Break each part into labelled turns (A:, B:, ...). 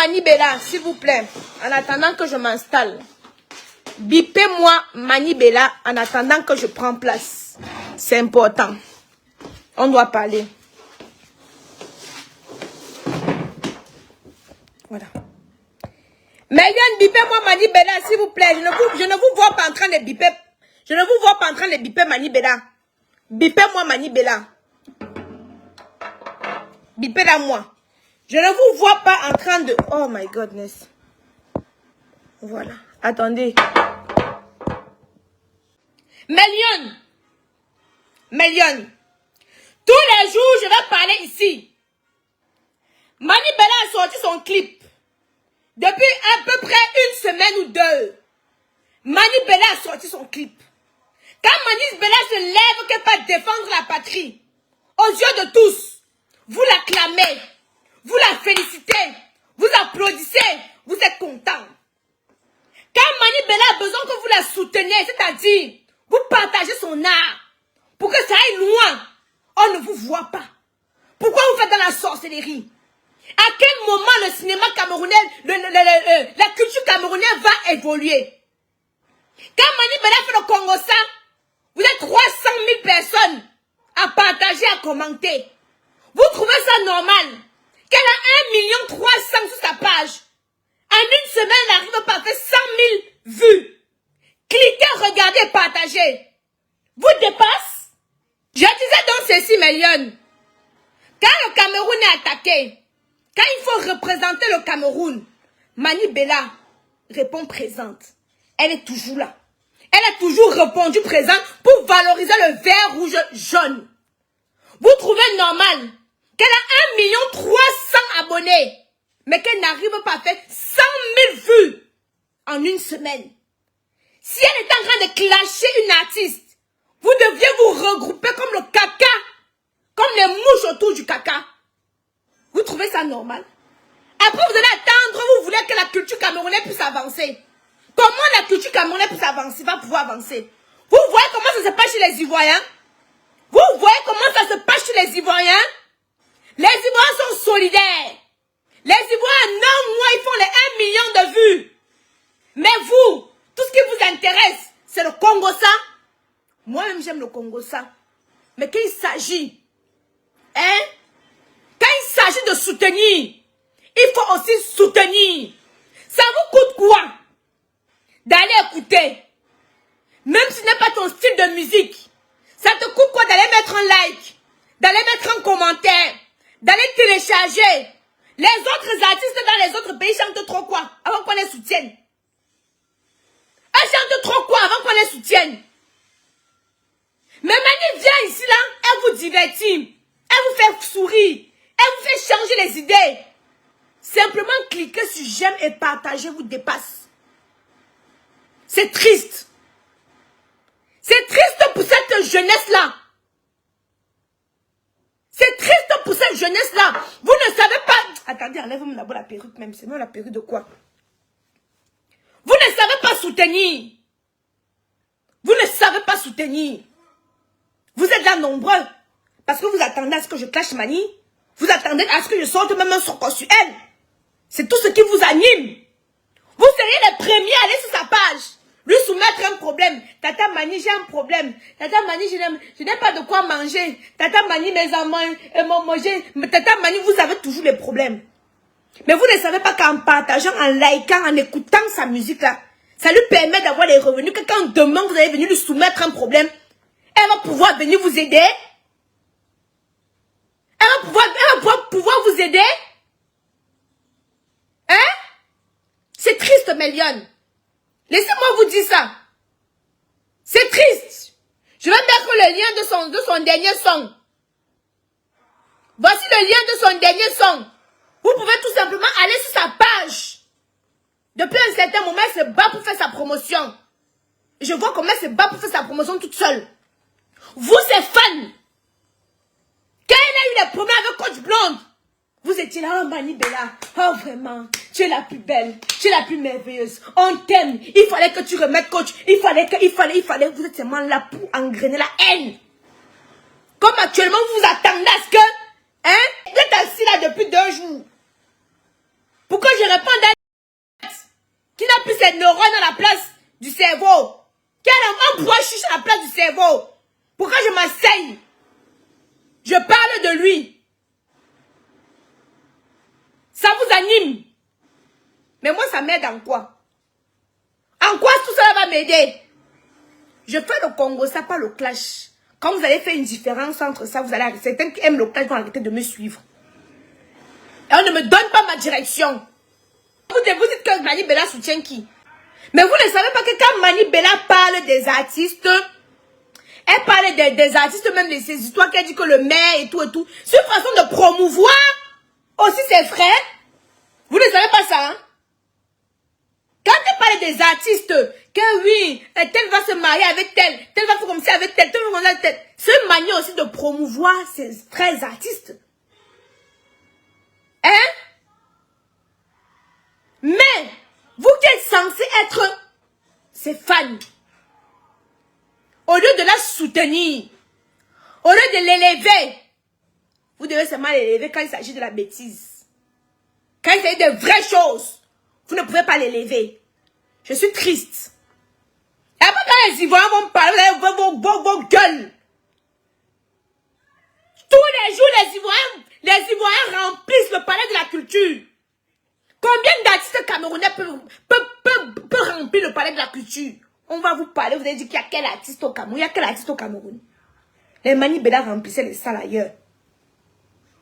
A: Manibela, s'il vous plaît, en attendant que je m'installe. Bipez-moi Manibela en attendant que je prends place. C'est important. On doit parler. Voilà. Meliane, bipez-moi Manibela, s'il vous plaît. Je ne vous vois pas en train de biper. Je ne vous vois pas en train de biper Manibela. Bipez-moi Manibela. Bipez-la moi. Je ne vous vois pas en train de... Oh my goodness. Voilà. Attendez. Meliane. Meliane. Tous les jours, je vais parler ici. Manibela a sorti son clip. Depuis à peu près une semaine ou deux. Manibela a sorti son clip. Quand Manibela se lève qu'elle peut défendre la patrie, aux yeux de tous, vous l'acclamez, vous la félicitez, vous applaudissez, vous êtes content. Quand Manibela a besoin que vous la souteniez, c'est-à-dire, vous partagez son art, pour que ça aille loin, on ne vous voit pas. Pourquoi vous faites de la sorcellerie? À quel moment le cinéma camerounais, la culture camerounaise va évoluer? Quand Manibela fait le Congo-Ça, vous êtes 300 000 personnes à partager, à commenter. Vous trouvez ça normal qu'elle a 1 300 000 sur sa page? En une semaine, elle n'arrive pas à faire 100 000 vues. Cliquez, regardez, partagez. Vous dépasse? Je disais donc ceci, Meliane. Quand le Cameroun est attaqué, quand il faut représenter le Cameroun, Manibela répond présente. Elle est toujours là. Elle a toujours répondu présente pour valoriser le vert rouge jaune. Vous trouvez normal qu'elle a 1 300 000 abonnés, mais qu'elle n'arrive pas à faire 100 000 vues en une semaine? Si elle est en train de clasher une artiste, vous deviez vous regrouper comme le caca, comme les mouches autour du caca. Vous trouvez ça normal? Après, vous allez attendre, vous voulez que la culture camerounaise puisse avancer. Comment la culture camerounaise puisse avancer, va pouvoir avancer? Vous voyez comment ça se passe chez les Ivoiriens? Vous voyez comment ça se passe chez les Ivoiriens? Les Ivoiriens sont solidaires. Les Ivoiriens, non, moi, ils font les 1 million de vues. Mais vous, tout ce qui vous intéresse, c'est le Congo-Ça. Moi-même, j'aime le Congo-Ça. Mais quand il s'agit, quand il s'agit de soutenir, il faut aussi soutenir. Ça vous coûte quoi d'aller écouter? Même si ce n'est pas ton style de musique, ça te coûte quoi d'aller mettre un like, d'aller mettre un commentaire, d'aller télécharger? Les autres artistes dans les autres pays chantent trop quoi avant qu'on les soutienne? Elles chantent trop quoi avant qu'on les soutienne? Mais Mani vient ici là, elle vous divertit, elle vous fait sourire, elle vous fait changer les idées. Simplement cliquer sur j'aime et partager vous dépasse. C'est triste. C'est triste pour cette jeunesse-là. C'est triste pour cette jeunesse-là. Vous ne savez pas... Attendez, enlève-moi d'abord la perruque même. C'est moi la perruque de quoi? Vous ne savez pas soutenir. Vous ne savez pas soutenir. Vous êtes là nombreux. Parce que vous attendez à ce que je clash Mani. Vous attendez à ce que je sorte même un sort sur elle. C'est tout ce qui vous anime. Vous seriez les premiers à aller sur sa page. Lui soumettre un problème. Tata Mani, j'ai un problème. Tata Mani, je n'ai pas de quoi manger. Tata Mani, mes amants, manger. Tata Mani, vous avez toujours les problèmes. Mais vous ne savez pas qu'en partageant, en likant, en écoutant sa musique là, ça lui permet d'avoir des revenus. Que quand demain vous allez venir lui soumettre un problème, elle va pouvoir venir vous aider. Elle va pouvoir vous aider. Hein? C'est triste, Meliane. Laissez-moi vous dire ça. C'est triste. Je vais mettre le lien de son dernier son. Voici le lien de son dernier son. Vous pouvez tout simplement aller sur sa page. Depuis un certain moment, elle se bat pour faire sa promotion. Et je vois comment elle se bat pour faire sa promotion toute seule. Vous, ses fans, quand elle a eu les problèmes avec Coach Blonde, vous étiez là, oh Manibela, oh vraiment, tu es la plus belle, tu es la plus merveilleuse, on t'aime, il fallait que tu remettes Coach, il fallait, vous êtes seulement là pour engrainer la haine. Comme actuellement, vous vous attendez à ce que, vous êtes assis là depuis 2 jours. Pourquoi je réponds à qui n'a plus ses neurones à la place du cerveau? Qui a un bois chiche à la place du cerveau? Pourquoi je m'asseye? Je parle de lui. Ça vous anime. Mais moi, ça m'aide en quoi? En quoi tout cela va m'aider? Je fais le Congo, ça pas le clash. Quand vous allez faire une différence entre ça, vous allez arrêter. Certains qui aiment le clash vont arrêter de me suivre. Et on ne me donne pas ma direction. Vous dites que Mani Bella soutient qui? Mais vous ne savez pas que quand Mani Bella parle des artistes, elle parle des artistes, même de ces histoires qu'elle dit que le maire et tout. C'est une façon de promouvoir aussi ses frères. Vous ne savez pas ça, hein? Quand elle parle des artistes, que oui, tel va se marier avec tel va faire comme ça avec tel va faire comme ça avec tel. C'est une manière aussi de promouvoir ses frères artistes. Hein? Mais, vous qui êtes censé être ses fans, au lieu de la soutenir, au lieu de l'élever, vous devez seulement l'élever quand il s'agit de la bêtise. Quand il s'agit de vraies choses, vous ne pouvez pas l'élever. Je suis triste. Et après, quand les Ivoiriens vont me parler, vous allez vos gueules. Tous les jours, les Ivoiriens remplissent le palais de la culture. Combien d'artistes camerounais peuvent remplir le palais de la culture? On va vous parler, vous allez dire qu'il y a quel artiste au Cameroun? Il y a quel artiste au Cameroun? Les Mani Bella remplissaient les salles ailleurs.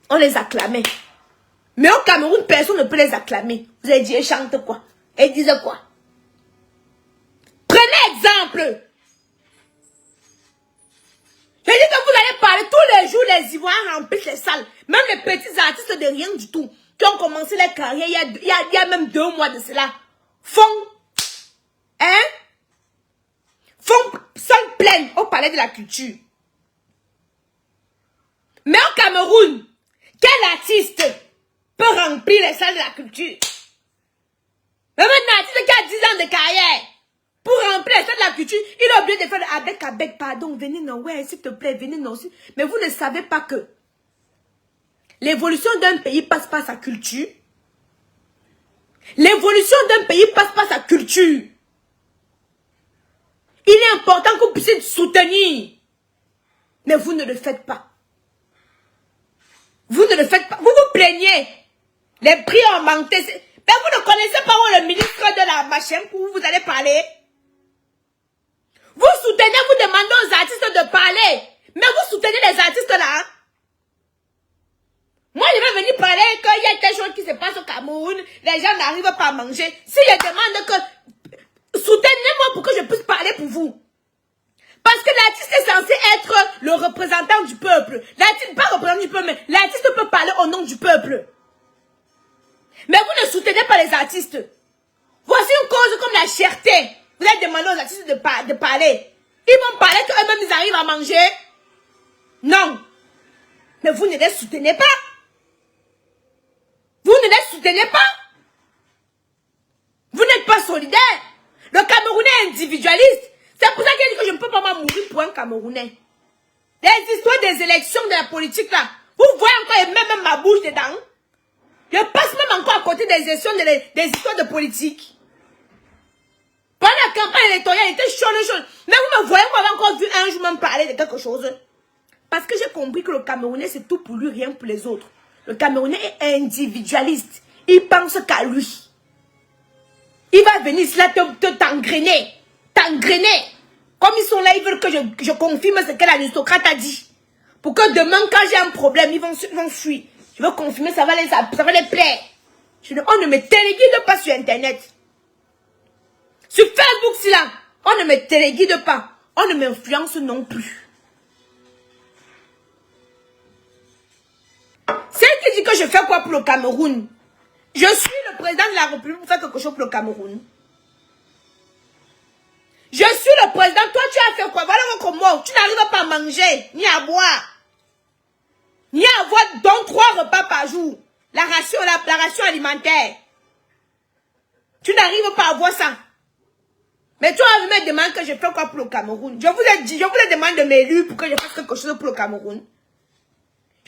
A: On les acclamait. Mais au Cameroun, personne ne peut les acclamer. Vous allez dire, ils chantent quoi? Ils disent quoi? Prenez exemple. Je dis que vous allez parler tous les jours, les Ivoiriens remplissent les salles. Même les petits artistes de rien du tout, qui ont commencé leur carrière il y a même 2 mois de cela, font salle pleine au palais de la culture. Mais au Cameroun, quel artiste peut remplir les salles de la culture? Même un artiste qui a 10 ans de carrière, pour remplir les salles de la culture, il a oublié de faire avec, pardon, venez non, ouais, s'il te plaît, venez non. Mais vous ne savez pas que l'évolution d'un pays passe par sa culture. L'évolution d'un pays passe par sa culture. Il est important que vous puissiez soutenir. Mais vous ne le faites pas. Vous ne le faites pas. Vous vous plaignez. Les prix ont augmenté. Mais vous ne connaissez pas où le ministre de la machin pour où vous allez parler. Vous soutenez, vous demandez aux artistes de parler. Mais vous soutenez les artistes là. Hein? Moi, je vais venir parler qu'il y a quelque chose qui se passe au Cameroun. Les gens n'arrivent pas à manger. Si je demande que soutenez-moi pour que je puisse parler pour vous. Parce que l'artiste est censé être le représentant du peuple. L'artiste, pas représentant du peuple, mais l'artiste peut parler au nom du peuple. Mais vous ne soutenez pas les artistes. Voici une cause comme la cherté. Vous allez demander aux artistes de parler. Ils vont parler qu'eux-mêmes ils arrivent à manger. Non. Mais vous ne les soutenez pas. Vous ne les soutenez pas. Vous n'êtes pas solidaire. Le Camerounais est individualiste. C'est pour ça qu'il dit que je ne peux pas mourir pour un Camerounais. Les histoires des élections, de la politique là. Vous voyez encore, et même ma bouche dedans. Je passe même encore à côté des histoires de politique. Pendant la campagne électorale, il était chaud. Mais vous me voyez, vous m'avez encore vu un jour même parler de quelque chose. Parce que j'ai compris que le Camerounais, c'est tout pour lui, rien pour les autres. Le Camerounais est individualiste. Il pense qu'à lui. Il va venir là t'engrainer. T'engrainer. Comme ils sont là, ils veulent que je confirme ce que l'aristocrate a dit. Pour que demain, quand j'ai un problème, ils vont fuir. Je veux confirmer, ça va les plaire. On ne me téléguide pas sur Internet. Sur Facebook, c'est là. On ne me téléguide pas. On ne m'influence non plus. Celle qui dit que je fais quoi pour le Cameroun? Je suis le président de la République pour faire quelque chose pour le Cameroun. Je suis le président. Toi, tu as fait quoi? Voilà votre mot. Tu n'arrives pas à manger, ni à boire. Ni à avoir donc 3 repas par jour. La ration alimentaire. Tu n'arrives pas à voir ça. Mais toi, vous me demandez que je fais quoi pour le Cameroun? Je vous ai dit, je vous ai demandé de m'élire pour que je fasse quelque chose pour le Cameroun.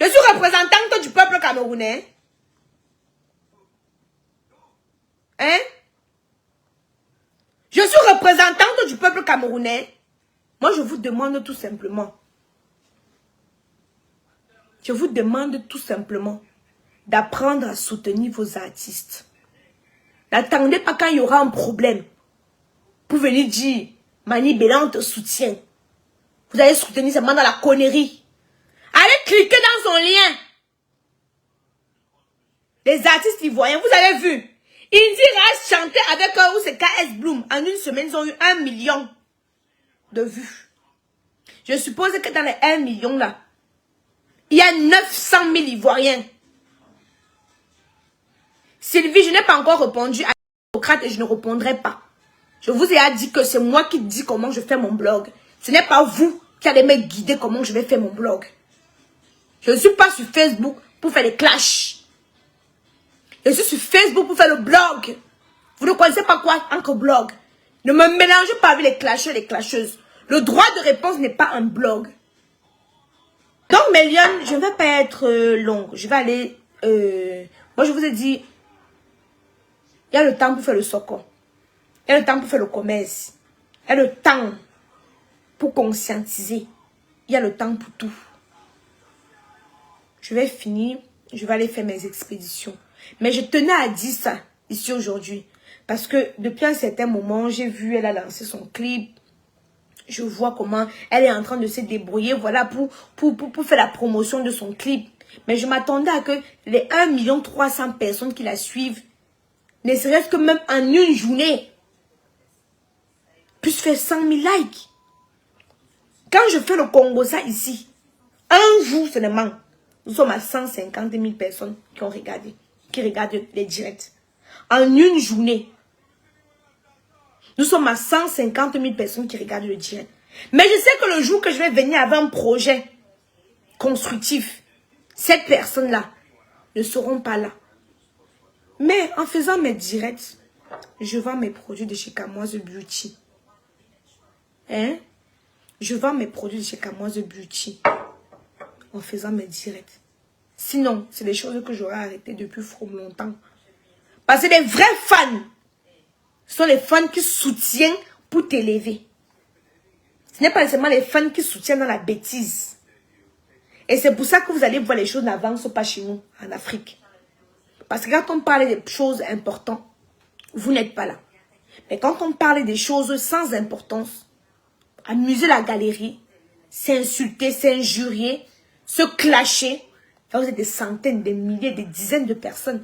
A: Je suis représentante du peuple camerounais. Hein? Je suis représentante du peuple camerounais. Moi, je vous demande tout simplement. Je vous demande tout simplement d'apprendre à soutenir vos artistes. N'attendez pas quand il y aura un problème pour venir dire Mani Bella, on te soutient. Vous allez soutenir seulement dans la connerie. Allez cliquer dans son lien. Les artistes ivoiriens, vous avez vu. Indy Raz chantait avec eux, ou c'est KS Bloom. En une semaine, ils ont eu 1 million de vues. Je suppose que dans les 1 million là, il y a 900 000 Ivoiriens. Sylvie, je n'ai pas encore répondu à Socrate et je ne répondrai pas. Je vous ai dit que c'est moi qui dis comment je fais mon blog. Ce n'est pas vous qui allez me guider comment je vais faire mon blog. Je ne suis pas sur Facebook pour faire des clashs. Je suis sur Facebook pour faire le blog. Vous ne connaissez pas quoi entre blog. Ne me mélangez pas avec les clasheurs et les clasheuses. Le droit de réponse n'est pas un blog. Donc, Méliane, je ne vais pas être longue. Je vais aller... moi, je vous ai dit, il y a le temps pour faire le soccer. Il y a le temps pour faire le commerce. Il y a le temps pour conscientiser. Il y a le temps pour tout. Je vais finir. Je vais aller faire mes expéditions. Mais je tenais à dire ça ici aujourd'hui. Parce que depuis un certain moment, j'ai vu, elle a lancé son clip. Je vois comment elle est en train de se débrouiller. Voilà, pour faire la promotion de son clip. Mais je m'attendais à que les 1 300 000 personnes qui la suivent, ne serait-ce que même en une journée, puissent faire 100 000 likes. Quand je fais le Congo, ça ici, un jour seulement, nous sommes à 150 000 personnes qui ont regardé, qui regardent les directs. En une journée, nous sommes à 150 000 personnes qui regardent le direct. Mais je sais que le jour que je vais venir avec un projet constructif, ces personnes-là ne seront pas là. Mais en faisant mes directs, je vends mes produits de chez Kamoise Beauty. Hein? Je vends mes produits de chez Kamoise Beauty en faisant mes directs. Sinon, c'est des choses que j'aurais arrêtées depuis fort longtemps. Parce que les vrais fans sont les fans qui soutiennent pour t'élever. Ce n'est pas seulement les fans qui soutiennent dans la bêtise. Et c'est pour ça que vous allez voir les choses n'avancent pas chez nous, en Afrique. Parce que quand on parle des choses importantes, vous n'êtes pas là. Mais quand on parle des choses sans importance, amuser la galerie, s'insulter, s'injurier, se clasher, vous êtes des centaines, des milliers, des dizaines de personnes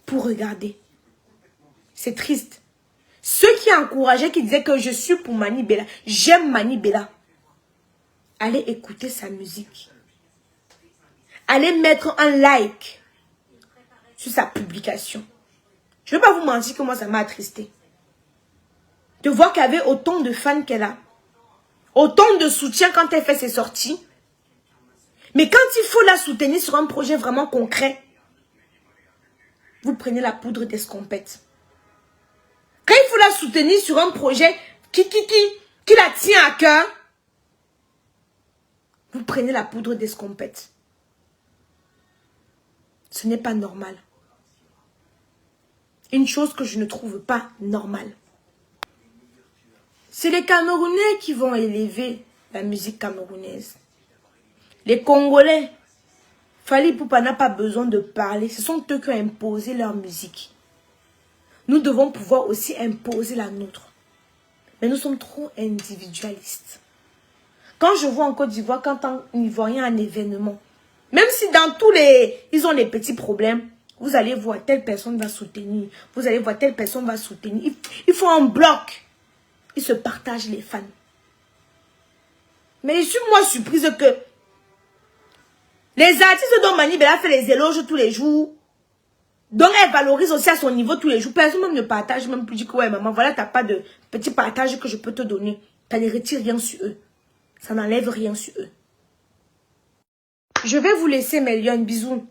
A: pour regarder. C'est triste. Ceux qui encourageaient, qui disaient que je suis pour Mani Bella, j'aime Mani Bella, allez écouter sa musique. Allez mettre un like sur sa publication. Je ne vais pas vous mentir que moi, ça m'a attristé. De voir qu'il y avait autant de fans qu'elle a. Autant de soutien quand elle fait ses sorties. Mais quand il faut la soutenir sur un projet vraiment concret, vous prenez la poudre d'escompette. Quand il faut la soutenir sur un projet qui la tient à cœur, vous prenez la poudre d'escompette. Ce n'est pas normal. Une chose que je ne trouve pas normale. C'est les Camerounais qui vont élever la musique camerounaise. Les Congolais, Fally Ipupa n'a pas besoin de parler. Ce sont eux qui ont imposé leur musique. Nous devons pouvoir aussi imposer la nôtre. Mais nous sommes trop individualistes. Quand je vois en Côte d'Ivoire, quand un Ivoirien a un événement, même si dans tous les... ils ont des petits problèmes, vous allez voir telle personne va soutenir. Vous allez voir telle personne va soutenir. Ils font un bloc. Ils se partagent les fans. Mais je suis moi surprise que les artistes dont Mani Bella fait les éloges tous les jours, donc elle valorise aussi à son niveau tous les jours. Personne même ne partage, même plus dit que ouais maman, voilà, t'as pas de petit partage que je peux te donner. Ça ne retire rien sur eux. Ça n'enlève rien sur eux. Je vais vous laisser mes lions, bisous.